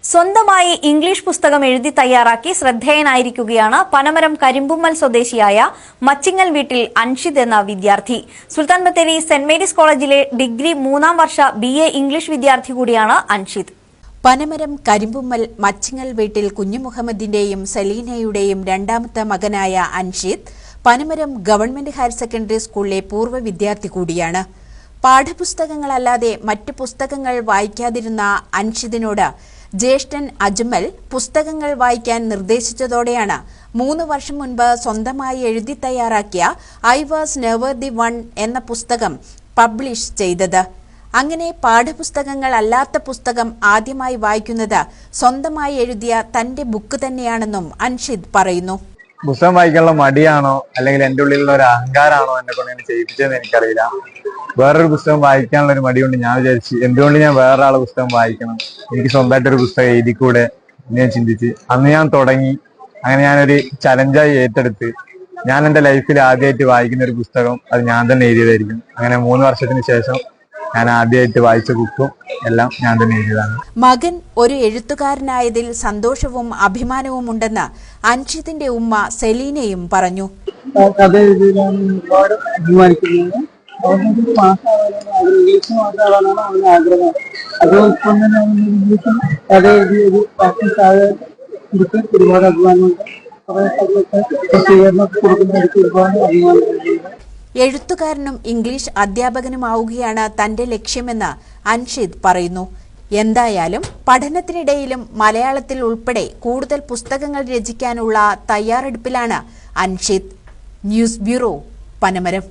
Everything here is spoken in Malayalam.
സ്വന്തമായി ഇംഗ്ലീഷ് പുസ്തകം എഴുതി തയ്യാറാക്കി ശ്രദ്ധേയനായിരിക്കുകയാണ് പനമരം കരിമ്പുമ്മൽ സ്വദേശിയായ മച്ചിങ്ങൽ വീട്ടിൽ അൻഷിദ് എന്ന വിദ്യാർത്ഥി. സുൽത്താൻ ബത്തേരി സെന്റ് മേരീസ് കോളേജിലെ ഡിഗ്രി 3ാം വർഷ BA ഇംഗ്ലീഷ് വിദ്യാർത്ഥി കൂടിയാണ് അൻഷിദ്. പനമരം കരിമ്പുമ്മൽ മച്ചിങ്ങൽ വീട്ടിൽ കുഞ്ഞുമുഹമ്മദിന്റെയും സലീനയുടെയും രണ്ടാമത്തെ മകനായ Anshid Panamaram government higher secondary സ്കൂളിലെ പൂർവ്വ വിദ്യാർത്ഥി കൂടിയാണ്. പാഠപുസ്തകങ്ങളല്ലാതെ മറ്റു പുസ്തകങ്ങൾ വായിക്കാതിരുന്ന അൻഷിദിനോട് ജ്യേഷ്ഠൻ അജ്മൽ പുസ്തകങ്ങൾ വായിക്കാൻ നിർദ്ദേശിച്ചതോടെയാണ് 3 വർഷം മുൻപ് സ്വന്തമായി എഴുതി തയ്യാറാക്കിയ I was never the one എന്ന പുസ്തകം പബ്ലിഷ് ചെയ്തത്. അങ്ങനെ പാഠപുസ്തകങ്ങൾ അല്ലാത്ത പുസ്തകം ആദ്യമായി വായിക്കുന്നത് സ്വന്തമായി എഴുതിയ തന്റെ ബുക്ക് തന്നെയാണെന്നും അൻഷിദ് പറയുന്നു. പുസ്തകം വായിക്കാനുള്ള മടിയാണോ അല്ലെങ്കിൽ എൻ്റെ ഉള്ളിലുള്ള ഒരു അഹങ്കാരമാണോ എന്നെ കൊണ്ട് എന്നെ ചെയ്യിപ്പിച്ചതെന്ന് എനിക്കറിയില്ല. വേറൊരു പുസ്തകം വായിക്കാനുള്ള ഒരു മടിയുണ്ട്. ഞാൻ വിചാരിച്ചു എന്തുകൊണ്ട് ഞാൻ വേറൊരാളെ പുസ്തകം വായിക്കണം, എനിക്ക് സ്വന്തമായിട്ടൊരു പുസ്തകം എഴുതിക്കൂടെ എന്ന് ഞാൻ ചിന്തിച്ച് അന്ന് ഞാൻ തുടങ്ങി. അങ്ങനെ ഞാനൊരു ചലഞ്ചായി ഏറ്റെടുത്ത് ഞാൻ എൻ്റെ ലൈഫിൽ ആദ്യമായിട്ട് വായിക്കുന്ന ഒരു പുസ്തകം അത് ഞാൻ തന്നെ എഴുതിയതായിരിക്കും. അങ്ങനെ 3 വർഷത്തിന് ശേഷം ഞാൻ ആദ്യമായിട്ട് വായിച്ച ബുക്കും എല്ലാം ഞാൻ തന്നെ എഴുതിയതാണ്. മകൻ ഒരു എഴുത്തുകാരനായതിൽ സന്തോഷവും അഭിമാനവും ഉണ്ടെന്ന് അൻഷിദിന്റെ ഉമ്മ സെലീനയും പറഞ്ഞു. കഥ എഴുതാൻ ഒരുപാട് അഭിമാനിക്കുന്നു. ഇംഗ്ലീഷ് മാത്രമാണ് അവന് ആഗ്രഹം. അത് ഇപ്പം തന്നെ ഇംഗ്ലീഷും കഥ എഴുതി ഒരു പ്രാക്ടീസ് ആയിട്ട് ഒരുപാട് അഭിമാനമുണ്ട്. കുറെ സ്വീകരണം കൊടുക്കുന്നവർക്ക് ഒരുപാട് അഭിമാനമുണ്ട്. എഴുത്തുകാരനും ഇംഗ്ലീഷ് അധ്യാപകനുമാവുകയാണ് തന്റെ ലക്ഷ്യമെന്ന് അൻഷിദ് പറയുന്നു. എന്തായാലും പഠനത്തിനിടയിലും മലയാളത്തിൽ ഉൾപ്പെടെ കൂടുതൽ പുസ്തകങ്ങൾ രചിക്കാനുള്ള തയ്യാറെടുപ്പിലാണ് അൻഷിദ്. News bureau, Panamaram.